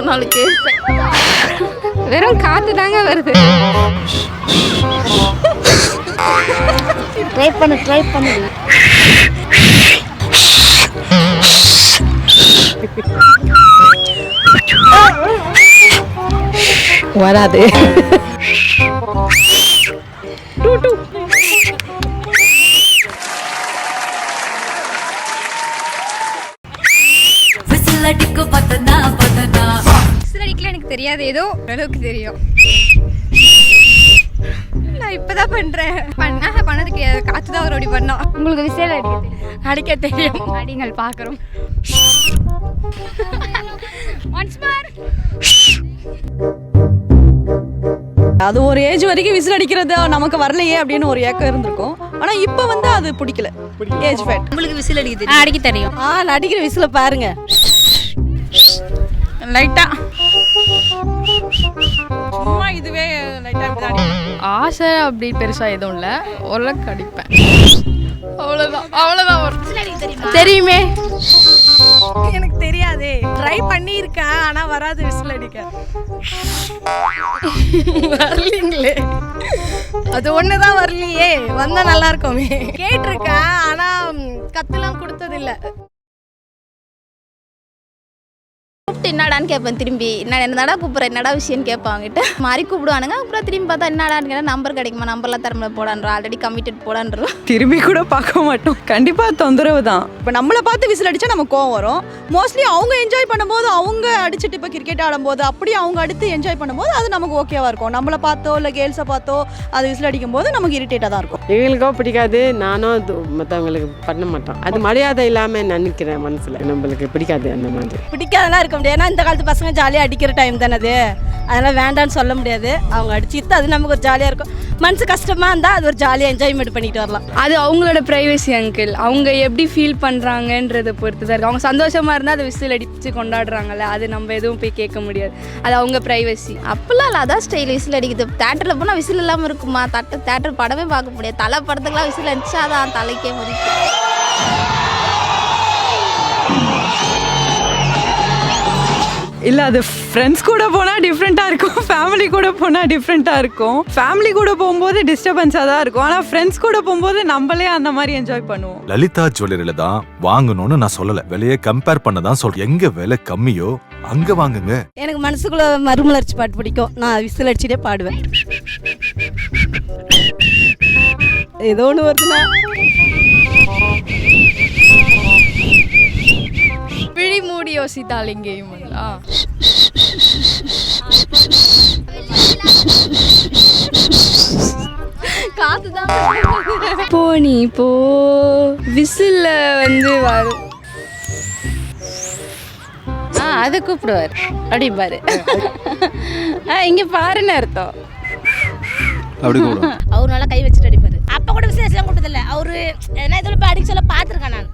தெரியும் அவளுக்கு. வெறும் காற்று தாங்க வருது. ட்ரை பண்ணு. வராது. விசில் அடிக்கல எனக்கு தெரியாது, ஏதோ அளவுக்கு தெரியும். நான் இப்பதான் பண்றேன். பண்ணதுக்கு காத்து தான் ஒரு பண்ணோம். உங்களுக்கு விசில் அடிக்க தெரியும். அடிங்கள் பாக்குறோம். அது ஒரு ஏஜ் வரைக்கும் விசில் அடிக்கிறது நமக்கு வரலையே அப்படின்னு ஒரு ஏக்கம் இருந்திருக்கும். ஆனா இப்ப வந்து அது பிடிக்கல. Age fat. உங்களுக்கு விசில் அடிக்க தெரியும். நான் அடிக்கிற விசில பாருங்க. லைட்டா சும்மா இதுவே லைட்டா ஆசை அப்படி பெருசா எதுவும் இல்லை. ஓரளவுக்கு அடிப்பேன், அவ்வளோதான். தெரியுமே, எனக்கு தெரியாதே. ட்ரை பண்ணியிருக்கேன் ஆனா வராது விசில் அடிக்க. வரலீங்களே, அது ஒண்ணுதான் வரலையே. வந்தா நல்லா இருக்குமே. கேட்டிருக்கேன் ஆனா கத்துலாம் கொடுத்தது இல்லை. கூப்பிட்டு என்னடான்னு கேட்பேன். திரும்பி என்னடா கூப்பிட்றேன், என்னடா விஷயம்னு கேட்பேன் அவங்ககிட்ட. மாதிரி கூப்பிடுவானுங்க. அப்புறம் திரும்பி பார்த்தா என்னடான்னு கேட்டால் நம்பர் கிடைக்குமா, நம்பர்லாம் தரமுடிய போடான்றோம், ஆல்ரெடி கமிட்டட் போடான்றோம். திரும்பி கூட பார்க்க மாட்டோம். கண்டிப்பா தொந்தரவு தான். இப்போ நம்மளை பார்த்து விசில் அடிச்சா நமக்கு கோவம் வரும். மோஸ்ட்லி அவங்க என்ஜாய் பண்ணும்போது, அவங்க அடிச்சுட்டு இப்போ கிரிக்கெட் ஆடும்போது அப்படி அவங்க அடுத்து என்ஜாய் பண்ணும்போது அது நமக்கு ஓகேவா இருக்கும். நம்மளை பார்த்தோ இல்லை கேர்ள்ஸை பார்த்தோ அது விசில் அடிக்கும் போது நமக்கு இரிட்டேட்டாக தான் இருக்கும். எங்களுக்கோ பிடிக்காது. நானும் அது மற்றவங்களுக்கு பண்ண மாட்டோம். அது மரியாதை இல்லாமல் நினைக்கிறேன் மனசில். நம்மளுக்கு பிடிக்காது அந்த மாதிரி. பிடிக்காதெல்லாம் இருக்க முடியாது. ஏன்னா இந்த காலத்து பசங்க ஜாலியாக அடிக்கிற டைம் தானே அது. அதெல்லாம் வேண்டான்னு சொல்ல முடியாது. அவங்க அடிச்சுட்டு அது நமக்கு ஒரு ஜாலியாக இருக்கும். மனசு கஷ்டமாக இருந்தால் அது ஒரு ஜாலியாக என்ஜாய்மெண்ட் பண்ணிட்டு வரலாம். அது அவங்களோட ப்ரைவசி அங்கிள். அவங்க எப்படி ஃபீல் பண்ணுறாங்கன்றதை பொறுத்து தான் இருக்குது. அவங்க சந்தோஷமாக இருந்தால் அதை விசில் அடித்து கொண்டாடுறாங்கல்ல, அது நம்ம எதுவும் போய் கேட்க முடியாது. அது அவங்க ப்ரைவசி. அப்பெல்லாம் இல்லை, அதான் ஸ்டைல். விசில் அடிக்குது. தேட்டரில் போனால் விசில் இல்லாமல் இருக்குமா? தேட்டர் படமே பார்க்க முடியாது. தலை படத்துக்குலாம் விசில் அடிச்சாதான் தலைக்கே முடிக்கும். இல்லை, அது ஃப்ரெண்ட்ஸ் கூட போனால் டிஃப்ரெண்ட்டாக இருக்கும், ஃபேமிலி கூட போனால் டிஃப்ரெண்ட்டாக இருக்கும். ஃபேமிலி கூட போகும்போது டிஸ்டர்பன்ஸாக தான் இருக்கும். ஆனால் ஃப்ரெண்ட்ஸ் கூட போகும்போது நம்மளே அந்த மாதிரி என்ஜாய் பண்ணுவோம். லலிதா ஜுவல்லரியில தான் வாங்கணும்னு நான் சொல்லலை, விலையை கம்பேர் பண்ண தான் சொல்றேன். எங்க விலை கம்மியோ அங்க வாங்குங்க. எனக்கு மனசுக்குள்ள மறுமலர்ச்சி பாட்டு பிடிக்கும். நான் விசில் அடிச்சுட்டே பாடுவேன். ஏதோ ஒன்று வருதுன்னா பிழி மூடி யோசித்தால் இங்கேயும் காத்துதான் போனி போ. விசில்ல வந்து வரும். அது கூப்பிடுவார் அப்படிம்பாரு. இங்க பாருன்னு அர்த்தம். அப்படி கூட அவரு நல்லா கை வச்சுட்டு அடிப்பாரு. அப்ப கூட விசேஷம் கொடுத்ததில்ல அவரு. என்ன இதுல போய் அடிக்க சொல்ல பாத்துருக்கேன் நான்.